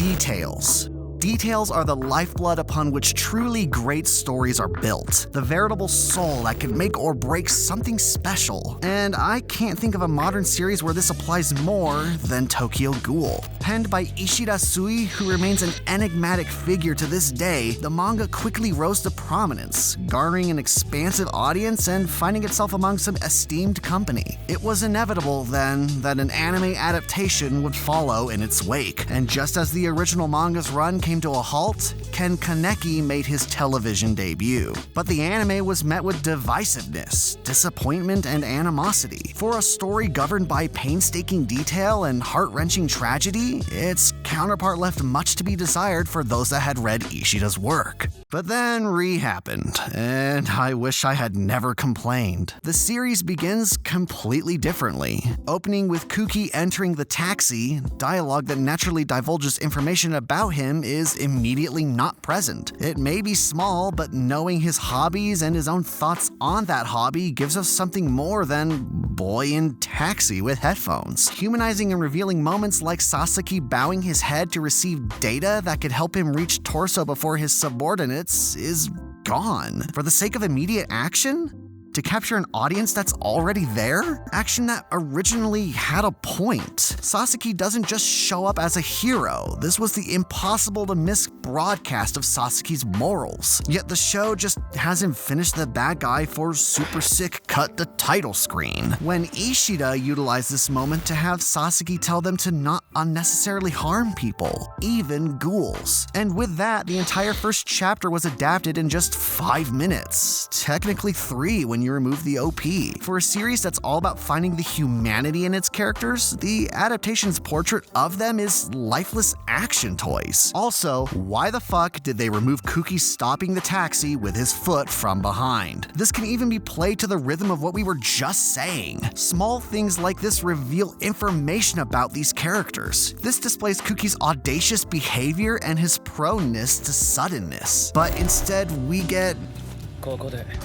Details. Details are the lifeblood upon which truly great stories are built, the veritable soul that can make or break something special. And I can't think of a modern series where this applies more than Tokyo Ghoul. Penned by Ishida Sui, who remains an enigmatic figure to this day, the manga quickly rose to prominence, garnering an expansive audience and finding itself among some esteemed company. It was inevitable, then, that an anime adaptation would follow in its wake, and just as the original manga's run came to a halt, Ken Kaneki made his television debut. But the anime was met with divisiveness, disappointment, and animosity. For a story governed by painstaking detail and heart-wrenching tragedy, its counterpart left much to be desired for those that had read Ishida's work. But then happened, and I wish I had never complained. The series begins completely differently, opening with Kuki entering the taxi. Dialogue that naturally divulges information about him is immediately not present. It may be small, but knowing his hobbies and his own thoughts on that hobby gives us something more than boy in taxi with headphones. Humanizing and revealing moments like Sasaki bowing his head to receive data that could help him reach Torso before his subordinates is gone. For the sake of immediate action? To capture an audience that's already there? Action that originally had a point. Sasaki doesn't just show up as a hero. This was the impossible to miss broadcast of Sasaki's morals. Yet the show just has him finish the bad guy for super sick cut the title screen. When Ishida utilized this moment to have Sasaki tell them to not unnecessarily harm people, even ghouls. And with that, the entire first chapter was adapted in just 5 minutes. Technically 3 when you remove the OP. For a series that's all about finding the humanity in its characters, the adaptation's portrait of them is lifeless action toys. Also, why the fuck did they remove Kuki stopping the taxi with his foot from behind? This can even be played to the rhythm of what we were just saying. Small things like this reveal information about these characters. This displays Kuki's audacious behavior and his proneness to suddenness. But instead, we get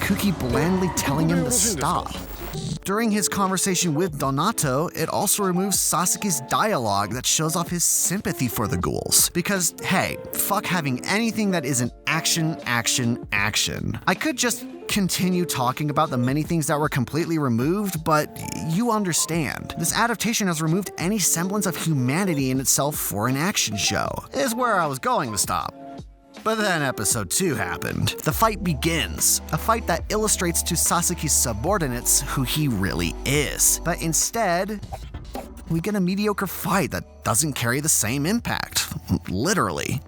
Kuki blandly telling him to stop. During his conversation with Donato, it also removes Sasaki's dialogue that shows off his sympathy for the ghouls. Because, hey, fuck having anything that isn't action, action, action. I could just continue talking about the many things that were completely removed, but you understand. This adaptation has removed any semblance of humanity in itself for an action show, is where I was going to stop. But then episode 2 happened. The fight begins, a fight that illustrates to Sasaki's subordinates who he really is. But instead, we get a mediocre fight that doesn't carry the same impact, literally.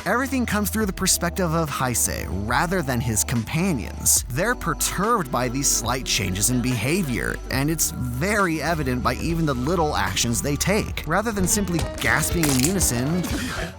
Everything comes through the perspective of Heisei rather than his companions. They're perturbed by these slight changes in behavior, and it's very evident by even the little actions they take. Rather than simply gasping in unison,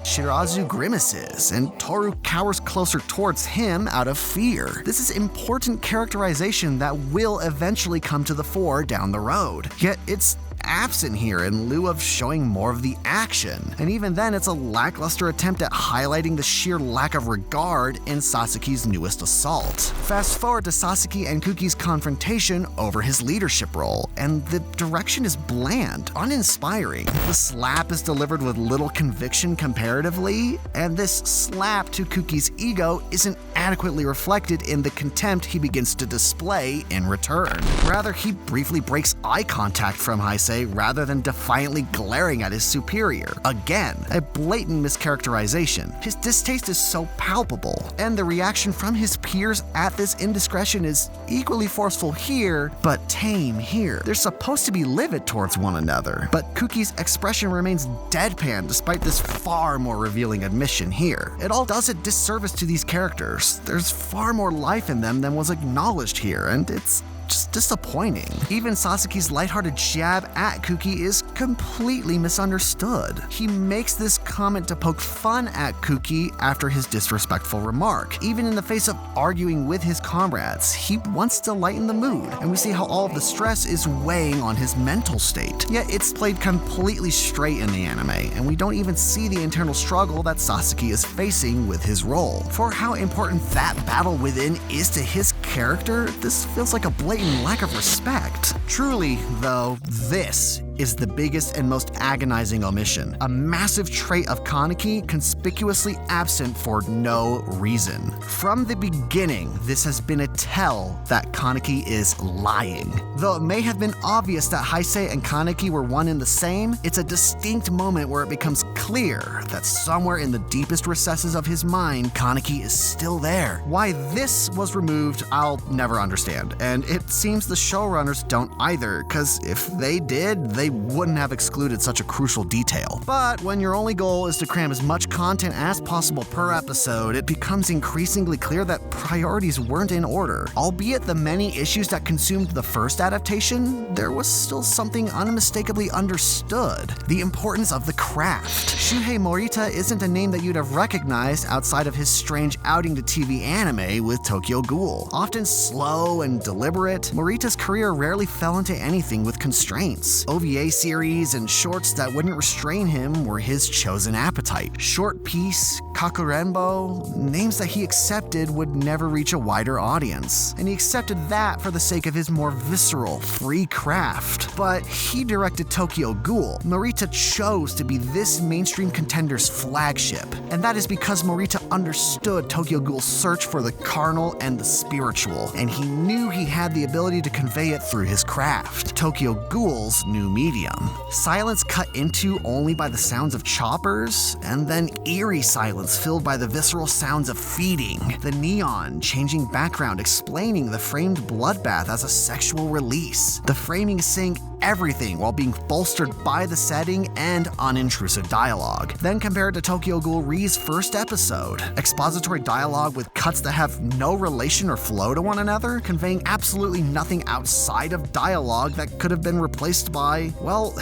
Shirazu grimaces, and Toru cowers closer towards him out of fear. This is important characterization that will eventually come to the fore down the road. Yet it's absent here in lieu of showing more of the action. And even then, it's a lackluster attempt at highlighting the sheer lack of regard in Sasaki's newest assault. Fast forward to Sasaki and Kuki's confrontation over his leadership role, and the direction is bland, uninspiring. The slap is delivered with little conviction comparatively, and this slap to Kuki's ego isn't adequately reflected in the contempt he begins to display in return. Rather, he briefly breaks eye contact from Heisei rather than defiantly glaring at his superior. Again, a blatant mischaracterization. His distaste is so palpable, and the reaction from his peers at this indiscretion is equally forceful here, but tame here. They're supposed to be livid towards one another, but Kuki's expression remains deadpan despite this far more revealing admission here. It all does a disservice to these characters. There's far more life in them than was acknowledged here, and it's just disappointing. Even Sasaki's lighthearted jab at Kuki is completely misunderstood. He makes this comment to poke fun at Kuki after his disrespectful remark. Even in the face of arguing with his comrades, he wants to lighten the mood, and we see how all of the stress is weighing on his mental state. Yet it's played completely straight in the anime, and we don't even see the internal struggle that Sasaki is facing with his role. For how important that battle within is to his character, this feels like a blatant lack of respect. Truly, though, this is the biggest and most agonizing omission. A massive trait of Kaneki conspicuously absent for no reason. From the beginning, this has been a tell that Kaneki is lying. Though it may have been obvious that Heisei and Kaneki were one and the same, it's a distinct moment where it becomes clear that somewhere in the deepest recesses of his mind, Kaneki is still there. Why this was removed, I'll never understand, and it seems the showrunners don't either, cause if they did, they wouldn't have excluded such a crucial detail. But when your only goal is to cram as much content as possible per episode, it becomes increasingly clear that priorities weren't in order. Albeit the many issues that consumed the first adaptation, there was still something unmistakably understood: the importance of the craft. Shuhei Morita isn't a name that you'd have recognized outside of his strange outing to TV anime with Tokyo Ghoul. Often slow and deliberate, Morita's career rarely fell into anything with constraints. OVA series and shorts that wouldn't restrain him were his chosen appetite. Short Piece, Kakurenbo, names that he accepted would never reach a wider audience. And he accepted that for the sake of his more visceral, free craft. But he directed Tokyo Ghoul. Morita chose to be this mainstream contender's flagship. And that is because Morita understood Tokyo Ghoul's search for the carnal and the spiritual, and he knew he had the ability to convey it through his craft, Tokyo Ghoul's new medium. Silence cut into only by the sounds of choppers, and then eerie silence filled by the visceral sounds of feeding. The neon changing background explaining the framed bloodbath as a sexual release. The framing saying everything while being bolstered by the setting and unintrusive dialogue. Then compared to Tokyo Ghoul Ri's first episode, expository dialogue with cuts that have no relation or flow to one another, conveying absolutely nothing outside of dialogue that could have been replaced by, well,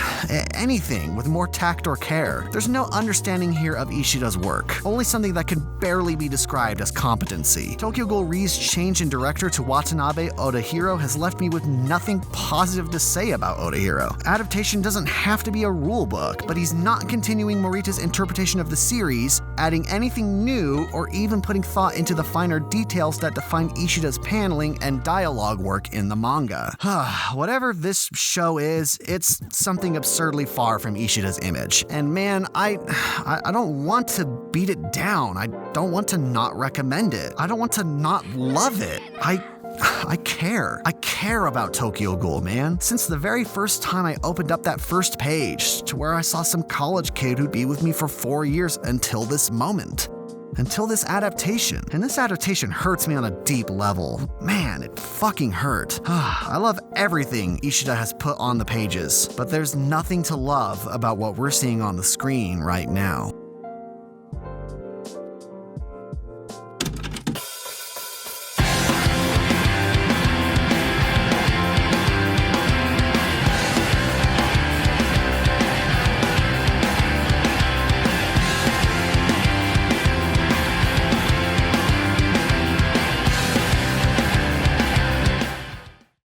anything with more tact or care. There's no understanding here of Ishida's work, only something that can barely be described as competency. Tokyo Ghoul Ri's change in director to Watanabe Odahiro has left me with nothing positive to say about Odahiro. Adaptation doesn't have to be a rule book, but he's not continuing Morita's interpretation of the series, adding anything new, or even putting thought into the finer details that define Ishida's paneling and dialogue work in the manga. Whatever this show is, it's something absurdly far from Ishida's image. And man, I don't want to beat it down. I don't want to not recommend it. I don't want to not love it. I care. I care about Tokyo Ghoul, man. Since the very first time I opened up that first page, to where I saw some college kid who'd be with me for 4 years until this moment. Until this adaptation. And this adaptation hurts me on a deep level. Man, it fucking hurt. I love everything Ishida has put on the pages, but there's nothing to love about what we're seeing on the screen right now.